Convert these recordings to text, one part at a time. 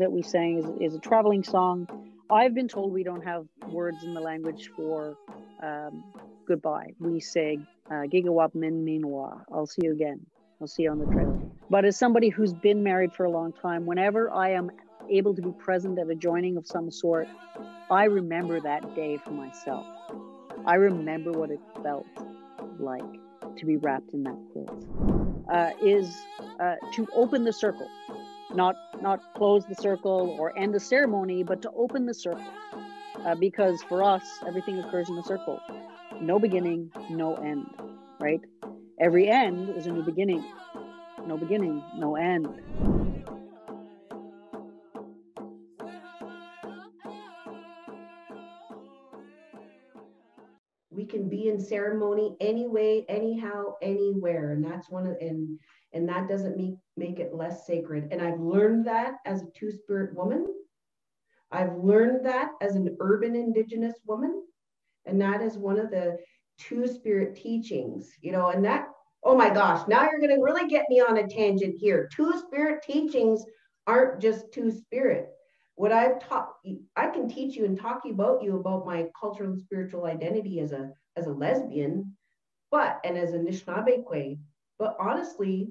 that we sang is a traveling song. I've been told we don't have words in the language for goodbye. We say gigawap min minwa. I'll see you again. I'll see you on the trail. But as somebody who's been married for a long time, whenever I am able to be present at a joining of some sort, I remember that day for myself. I remember what it felt like to be wrapped in that quilt. Is to open the circle, not close the circle or end the ceremony, but to open the circle. Because for us, everything occurs in a circle. No beginning, no end, right? Every end is a new beginning. No beginning, no end. We can be in ceremony anyway, anyhow, anywhere. And that's and that doesn't make it less sacred. And I've learned that as a two-spirit woman. I've learned that as an urban Indigenous woman. And that is one of the two-spirit teachings, you know, and that, oh my gosh, now you're going to really get me on a tangent here. Two-spirit teachings aren't just two-spirit. What I've taught, I can teach you and talk about my cultural and spiritual identity as a lesbian, and as a Anishinaabe, but honestly,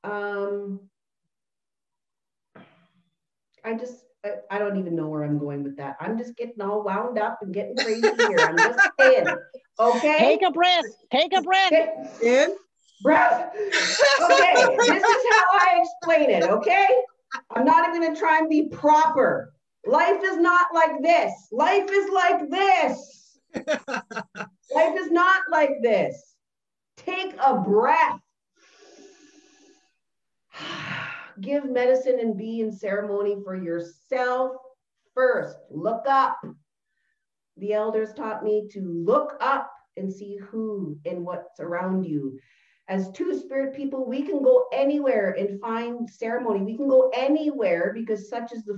I don't even know where I'm going with that. I'm just getting all wound up and getting crazy here. I'm just saying, okay? Take a breath. Take a breath. In breath. Okay, this is how I explain it, okay? I'm not even gonna try and be proper. Life is not like this. Life is like this. Life is not like this. Take a breath. Give medicine and be in ceremony for yourself first. Look up. The elders taught me to look up and see who and what's around you. As two-spirit people, we can go anywhere and find ceremony. We can go anywhere because such is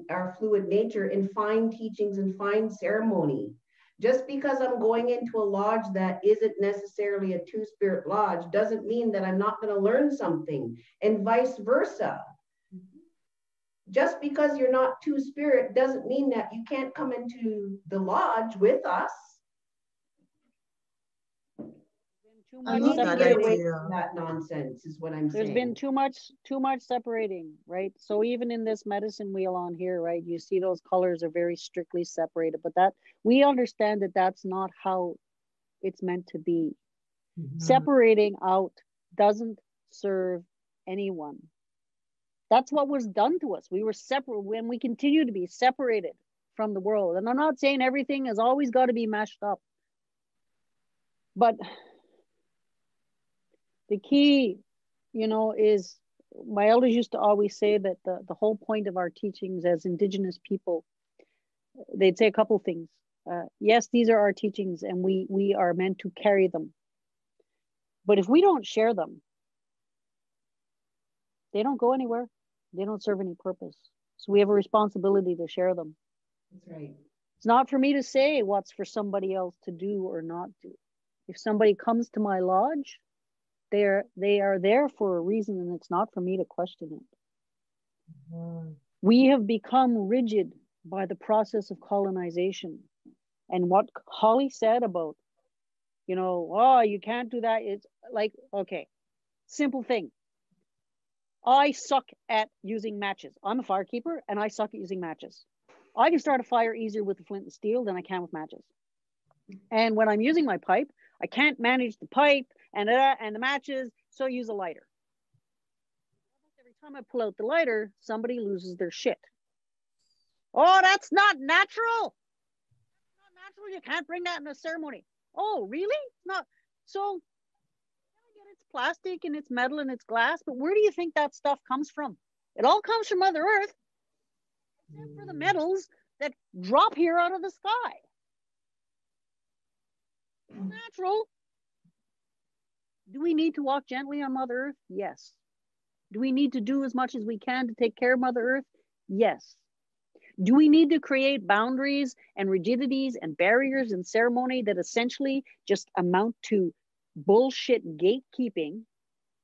our fluid nature, and find teachings and find ceremony. Just because I'm going into a lodge that isn't necessarily a two-spirit lodge doesn't mean that I'm not going to learn something, and vice versa. Just because you're not two-spirit doesn't mean that you can't come into the lodge with us. I need to get away from that nonsense is what I'm saying. There's been too much separating, right? So even in this medicine wheel on here, right, you see those colors are very strictly separated, but that we understand that that's not how it's meant to be. Mm-hmm. Separating out doesn't serve anyone. That's what was done to us. We were separate, when we continue to be separated from the world. And I'm not saying everything has always got to be mashed up, but the key, you know, is my elders used to always say that the whole point of our teachings as Indigenous people, they'd say a couple of things. Yes, these are our teachings and we are meant to carry them. But if we don't share them, they don't go anywhere. They don't serve any purpose. So we have a responsibility to share them. That's right. It's not for me to say what's for somebody else to do or not do. If somebody comes to my lodge, they are there for a reason, and it's not for me to question it. Mm-hmm. We have become rigid by the process of colonization. And what Holly said about, you know, oh, you can't do that. It's like, okay, simple thing. I suck at using matches. I'm a firekeeper and I suck at using matches. I can start a fire easier with a flint and steel than I can with matches. And when I'm using my pipe, I can't manage the pipe and the matches, so I use a lighter. Every time I pull out the lighter, somebody loses their shit. Oh, that's not natural. That's not natural. You can't bring that in a ceremony. Oh, really? Not so. It's plastic and it's metal and it's glass, but where do you think that stuff comes from? It all comes from Mother Earth, except for the metals that drop here out of the sky. It's natural. Do we need to walk gently on Mother Earth? Yes. Do we need to do as much as we can to take care of Mother Earth? Yes. Do we need to create boundaries and rigidities and barriers in ceremony that essentially just amount to bullshit gatekeeping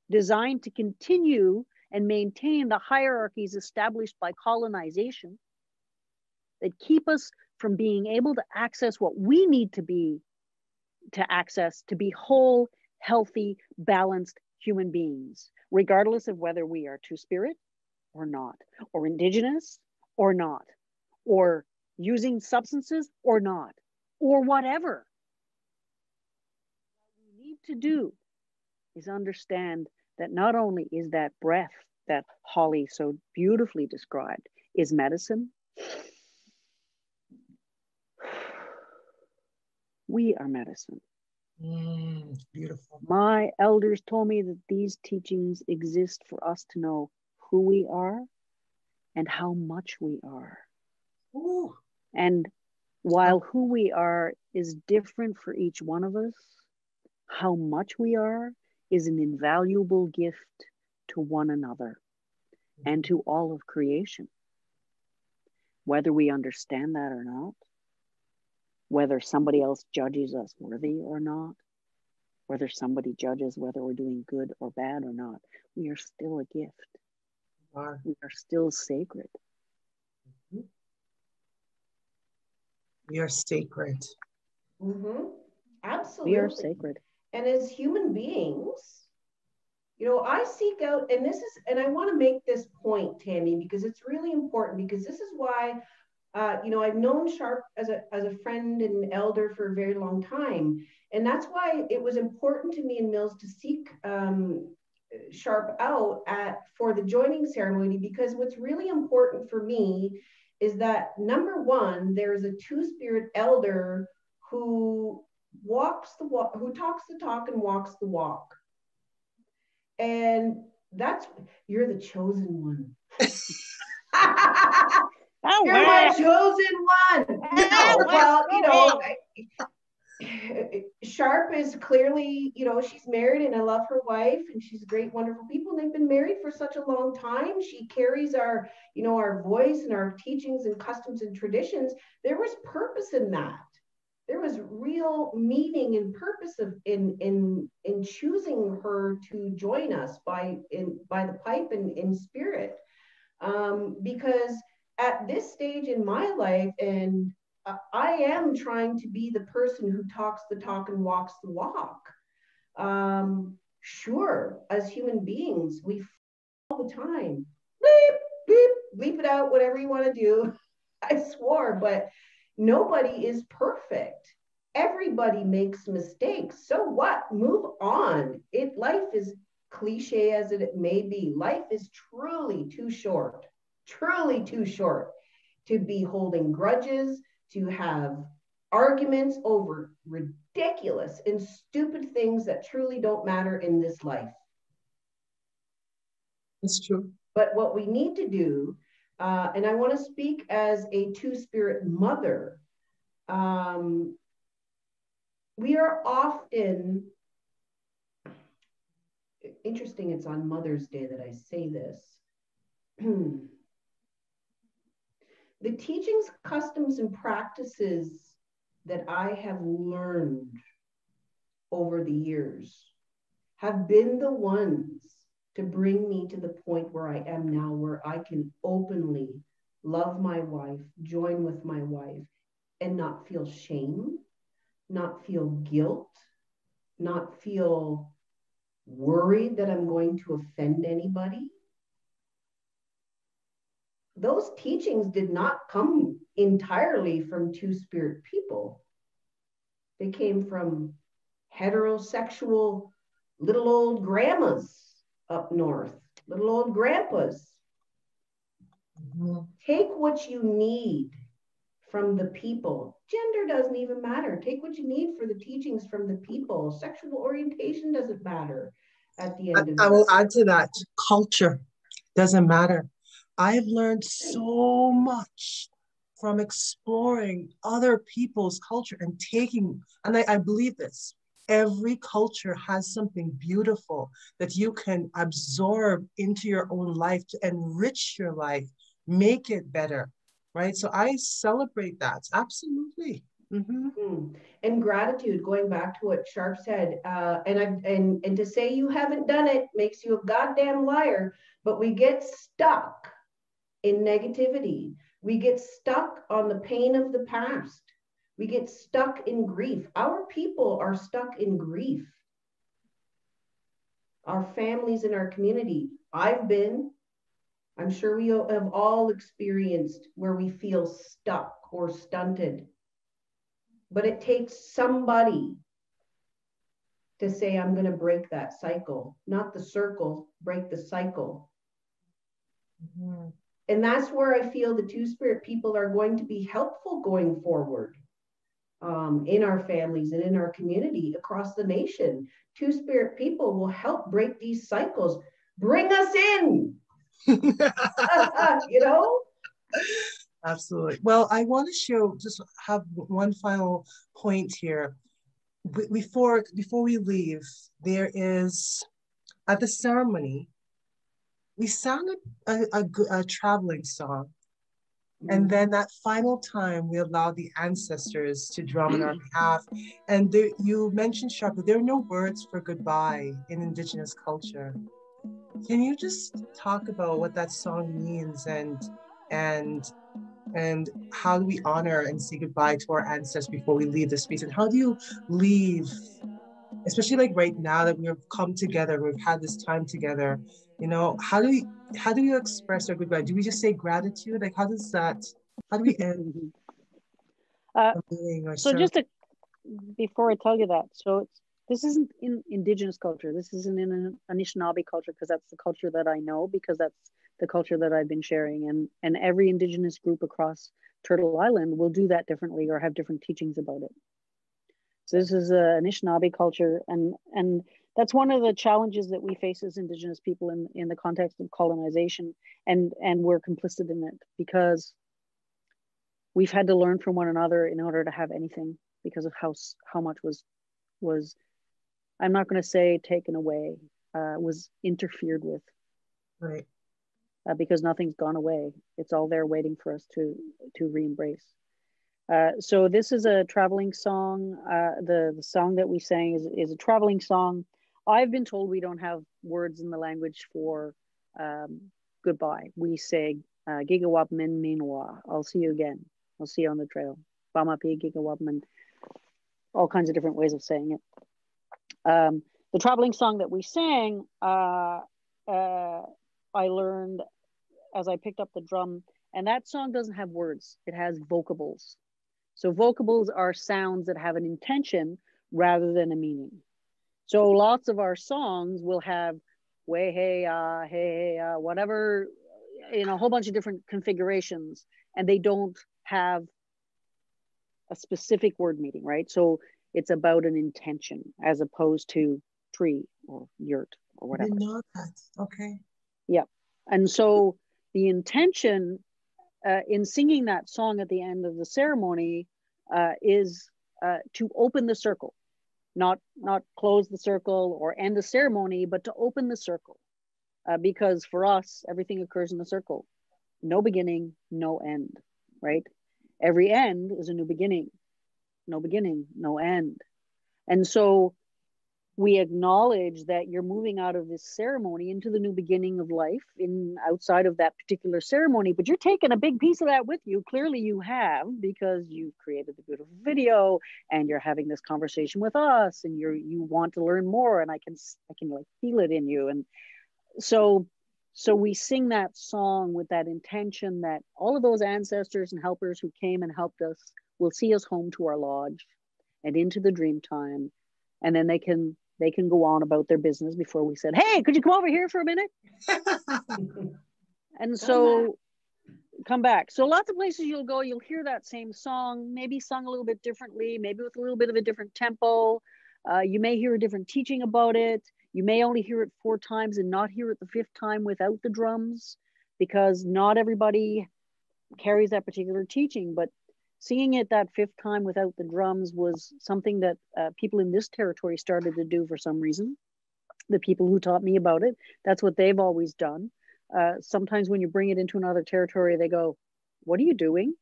designed to continue and maintain the hierarchies established by colonization that keep us from being able to access what we need to be, to access, to be whole, healthy, balanced human beings, regardless of whether we are two-spirit or not, or indigenous or not, or using substances or not, or whatever. What we need to do is understand that not only is that breath that Holly so beautifully described is medicine, we are medicine. Beautiful. My elders told me that these teachings exist for us to know who we are and how much we are. Ooh. And while who we are is different for each one of us, how much we are is an invaluable gift to one another and to all of creation. Whether we understand that or not, whether somebody else judges us worthy or not, whether somebody judges whether we're doing good or bad or not, we are still a gift. We are still sacred. We are sacred. Absolutely. We are sacred. And as human beings, you know, I seek out, and this is, and I want to make this point, Tammy, because it's really important, because this is why, you know, I've known Sharp as a friend and elder for a very long time. And that's why it was important to me and Mills to seek Sharp out for the joining ceremony, because what's really important for me is that, number one, there's a two-spirit elder who walks the walk, who talks the talk and walks the walk. And you're the chosen one. You're my chosen one. No, well, you know, Sharp is clearly, you know, she's married and I love her wife and she's great, wonderful people. And they've been married for such a long time. She carries our, you know, our voice and our teachings and customs and traditions. There was purpose in that. There was real meaning and purpose in choosing her to join us by the pipe and in spirit. Because at this stage in my life, and I am trying to be the person who talks the talk and walks the walk. Sure, as human beings, we fall all the time. Bleep, bleep, bleep it out, whatever you want to do. I swore, but nobody is perfect. Everybody makes mistakes. So what? Move on. Life is cliche as it may be. Life is truly too short to be holding grudges, to have arguments over ridiculous and stupid things that truly don't matter in this life. It's true. But what we need to do, and I want to speak as a two-spirit mother, we are often, interesting, it's on Mother's Day that I say this. The teachings, customs, and practices that I have learned over the years have been the ones to bring me to the point where I am now, where I can openly love my wife, join with my wife, and not feel shame, not feel guilt, not feel worried that I'm going to offend anybody. Those teachings did not come entirely from two-spirit people. They came from heterosexual little old grandmas up north, little old grandpas. Take what you need from the people. Gender doesn't even matter. Take what you need for the teachings from the people. Sexual orientation doesn't matter at the end of it. I will add to that. Culture doesn't matter. I've learned so much from exploring other people's culture and I believe this, every culture has something beautiful that you can absorb into your own life to enrich your life, make it better, right? So I celebrate that, absolutely. And gratitude, going back to what Sharp said, and to say you haven't done it makes you a goddamn liar. But we get stuck in negativity. We get stuck on the pain of the past. We get stuck in grief. Our people are stuck in grief. Our families and our community. I'm sure we have all experienced where we feel stuck or stunted. But it takes somebody to say, I'm going to break that cycle, not the circle, break the cycle. And that's where I feel the Two-Spirit people are going to be helpful going forward, in our families and in our community across the nation. Two-Spirit people will help break these cycles. Bring us in, you know? Absolutely. Well, I want to just have one final point here. Before we leave, there is, at the ceremony, we sang a traveling song. And then that final time, we allowed the ancestors to drum on our behalf. And you mentioned, Sharp, that there are no words for goodbye in Indigenous culture. Can you just talk about what that song means and how do we honor and say goodbye to our ancestors before we leave the space? And how do you leave, especially like right now that we've come together, we've had this time together, you know, how do you express our goodbye? Do we just say gratitude? Like, how do we end the meeting or so just before I tell you that, so this isn't in Indigenous culture. This isn't in an Anishinaabe culture, because that's the culture that I know, because that's the culture that I've been sharing. And every Indigenous group across Turtle Island will do that differently or have different teachings about it. So this is a Anishinaabe culture, and that's one of the challenges that we face as Indigenous people in the context of colonization, and we're complicit in it because we've had to learn from one another in order to have anything, because of how much was I'm not going to say taken away, was interfered with, right? Because nothing's gone away. It's all there waiting for us to re-embrace. So this is a traveling song. The song that we sang is a traveling song. I've been told we don't have words in the language for goodbye. We say gigawap min minwa. I'll see you again. I'll see you on the trail. Bamapi gigawap min. All kinds of different ways of saying it. The traveling song that we sang, I learned as I picked up the drum, and that song doesn't have words. It has vocables. So vocables are sounds that have an intention rather than a meaning. So lots of our songs will have way, hey, whatever, in a whole bunch of different configurations, and they don't have a specific word meaning, right? So it's about an intention as opposed to tree or yurt or whatever. I didn't know that. Okay. Yeah. And so the intention in singing that song at the end of the ceremony is to open the circle, not close the circle or end the ceremony, but to open the circle. Because for us, everything occurs in the circle. No beginning, no end, right? Every end is a new beginning. No beginning, no end. And so we acknowledge that you're moving out of this ceremony into the new beginning of life outside of that particular ceremony, but you're taking a big piece of that with you. Clearly you have, because you've created the beautiful video and you're having this conversation with us and you want to learn more, and I can like feel it in you. And so we sing that song with that intention that all of those ancestors and helpers who came and helped us will see us home to our lodge and into the dream time. And then they can go on about their business before we said, hey, could you come over here for a minute? And so come back. So lots of places you'll go, you'll hear that same song, maybe sung a little bit differently, maybe with a little bit of a different tempo. You may hear a different teaching about it. You may only hear it 4 times and not hear it the 5th time without the drums, because not everybody carries that particular teaching. But singing it that 5th time without the drums was something that people in this territory started to do for some reason. The people who taught me about it, that's what they've always done. Sometimes when you bring it into another territory, they go, what are you doing?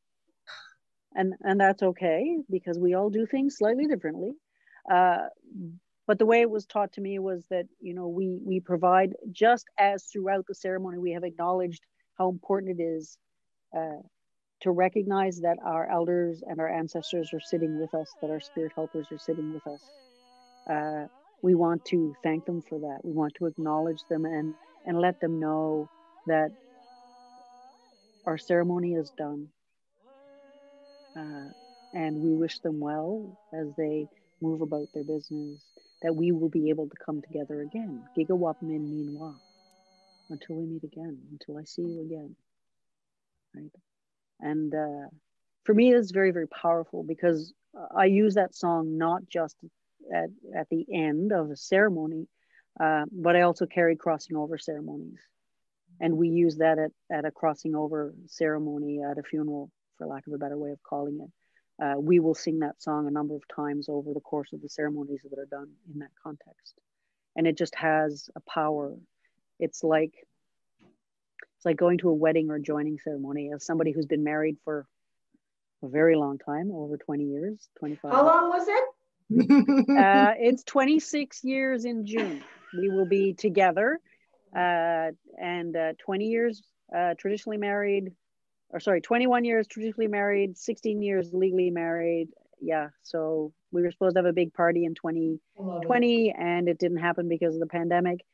and that's okay, because we all do things slightly differently. Uh, but the way it was taught to me was that, you know, we provide, just as throughout the ceremony we have acknowledged how important it is uh, to recognize that our elders and our ancestors are sitting with us, that our spirit helpers are sitting with us. Uh, we want to thank them for that. We want to acknowledge them and let them know that our ceremony is done, uh, and we wish them well as they move about their business. That we will be able to come together again. Gigawap min minwa. Until we meet again. Until I see you again. Right. And for me, it's very, very powerful, because I use that song not just at the end of a ceremony, but I also carry crossing over ceremonies. And we use that at a crossing over ceremony at a funeral, for lack of a better way of calling it. We will sing that song a number of times over the course of the ceremonies that are done in that context. And it just has a power. It's like going to a wedding or joining ceremony. As somebody who's been married for a very long time, over 20 years, 25 How years. long was it? It's 26 years in June. We will be together, and 20 years traditionally married, or sorry, 21 years traditionally married, 16 years legally married. Yeah, so we were supposed to have a big party in 2020, and it didn't happen because of the pandemic.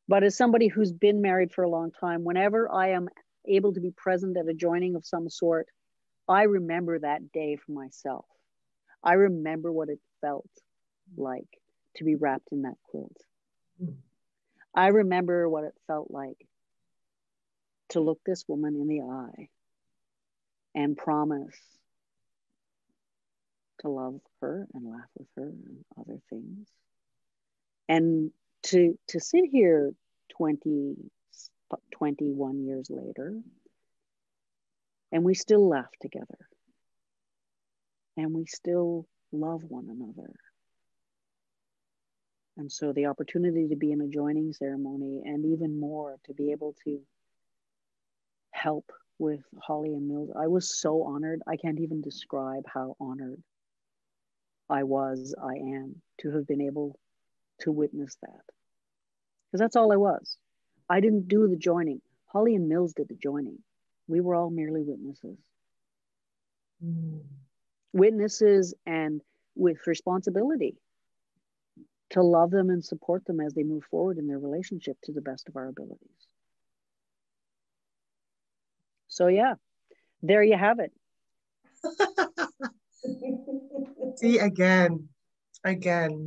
But as somebody who's been married for a long time, whenever I am able to be present at a joining of some sort, I remember that day for myself. I remember what it felt like to be wrapped in that quilt. I remember what it felt like to look this woman in the eye and promise to love her and laugh with her and other things. And to sit here 21 years later, and we still laugh together, and we still love one another. And so the opportunity to be in a joining ceremony, and even more to be able to help with Holly and Mills, I was so honored. I can't even describe how honored I am to have been able to witness that. Because that's all I was. I didn't do the joining. Holly and Mills did the joining. We were all merely witnesses. Witnesses, and with responsibility to love them and support them as they move forward in their relationship to the best of our abilities. So yeah, there you have it. See, again,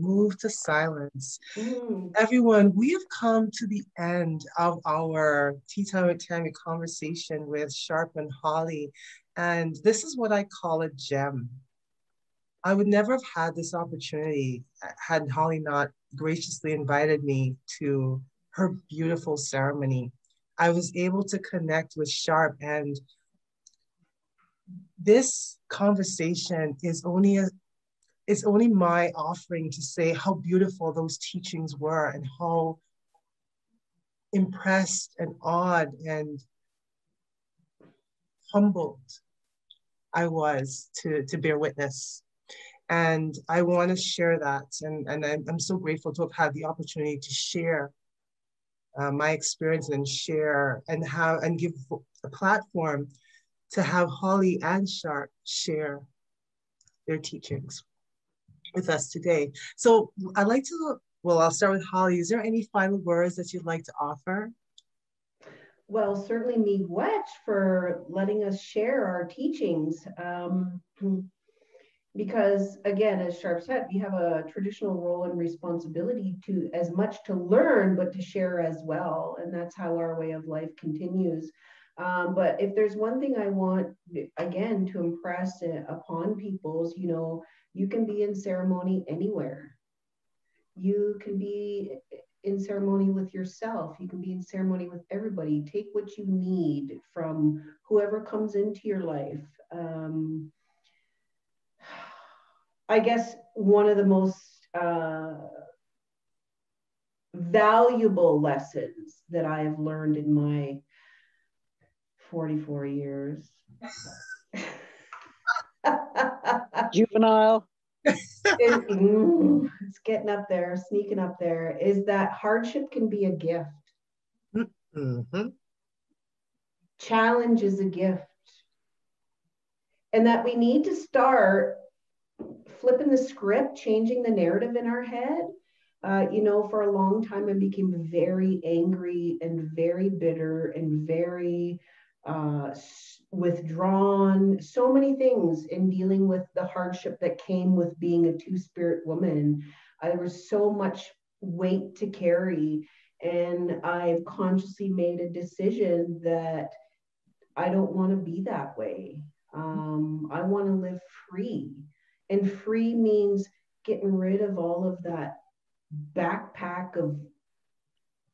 move to silence. Everyone, we have come to the end of our Tea Time with Tammy conversation with Sharp and Holly. And this is what I call a gem. I would never have had this opportunity had Holly not graciously invited me to her beautiful ceremony. I was able to connect with Sharp, and this conversation is only my offering to say how beautiful those teachings were, and how impressed and awed and humbled I was to bear witness. And I want to share that. And I'm so grateful to have had the opportunity to share my experience, and share and give a platform to have Holly and Sharp share their teachings with us today. So I'd like to, I'll start with Holly. Is there any final words that you'd like to offer? Well, certainly miigwech for letting us share our teachings. Because again, as Sharp said, we have a traditional role and responsibility to as much to learn, but to share as well. And that's how our way of life continues. But if there's one thing I want, again, to impress upon people's, you can be in ceremony anywhere. You can be in ceremony with yourself. You can be in ceremony with everybody. Take what you need from whoever comes into your life. I guess one of the most valuable lessons that I have learned in my 44 years Juvenile. It's getting up there, sneaking up there, is that hardship can be a gift. Mm-hmm. Challenge is a gift. And that we need to start flipping the script, changing the narrative in our head. For a long time, I became very angry and very bitter and very withdrawn. So many things in dealing with the hardship that came with being a two-spirit woman. There was so much weight to carry. And I've consciously made a decision that I don't want to be that way. I want to live free. And free means getting rid of all of that backpack of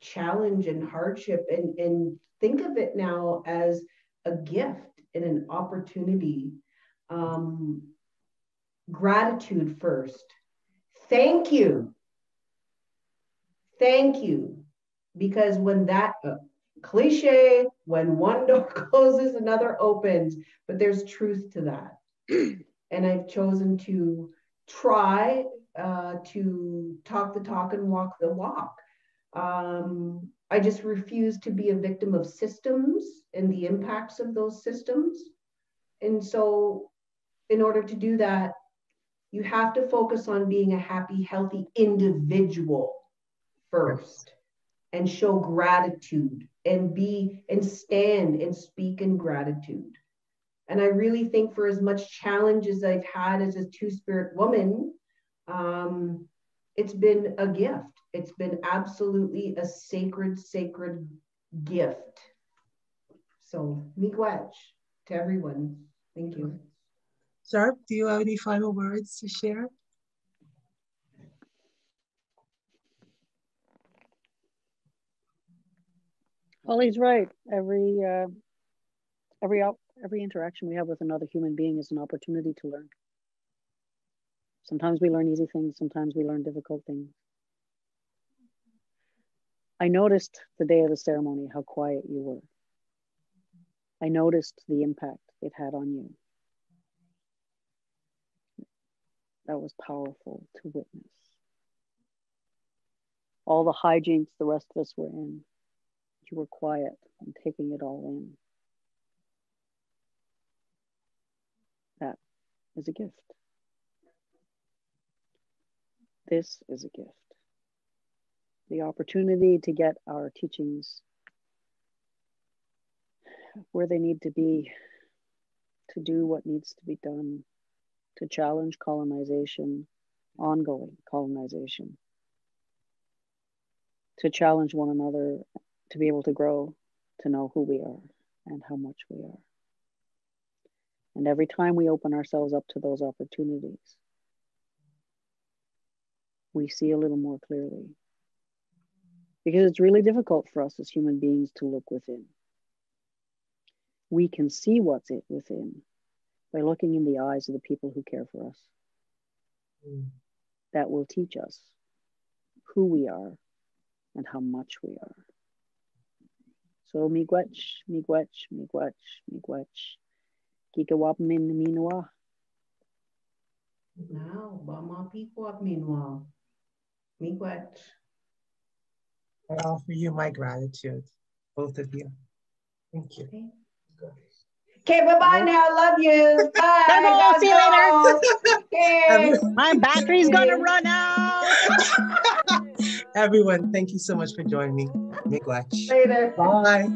challenge and hardship, and think of it now as a gift and an opportunity. Gratitude first. Thank you. Thank you. Because when that cliche, when one door closes, another opens, but there's truth to that. And I've chosen to try to talk the talk and walk the walk. I just refuse to be a victim of systems and the impacts of those systems. And so in order to do that, you have to focus on being a happy, healthy individual first, and show gratitude and stand and speak in gratitude. And I really think for as much challenge as I've had as a two-spirit woman, it's been a gift. It's been absolutely a sacred gift. So, miigwech to everyone. Thank you. Sharp, do you have any final words to share? Holly's right. Every interaction we have with another human being is an opportunity to learn. Sometimes we learn easy things, sometimes we learn difficult things. I noticed the day of the ceremony how quiet you were. I noticed the impact it had on you. That was powerful to witness. All the hijinks the rest of us were in, you were quiet and taking it all in. That is a gift. This is a gift. The opportunity to get our teachings where they need to be, to do what needs to be done, to challenge colonization, ongoing colonization, to challenge one another, to be able to grow, to know who we are and how much we are. And every time we open ourselves up to those opportunities, we see a little more clearly. Because it's really difficult for us as human beings to look within. We can see what's within by looking in the eyes of the people who care for us. That will teach us who we are and how much we are. So miigwech, miigwech, miigwech, miigwech. Kikawap min minwa. Now, Bama Pequot, meanwhile. Miigwech. I offer you my gratitude, both of you. Thank you. Okay, bye-bye now. Love you. Bye. Gotta go. See you later. Okay. My battery's gonna run out. Everyone, thank you so much for joining me. Miigwech. Later. Bye.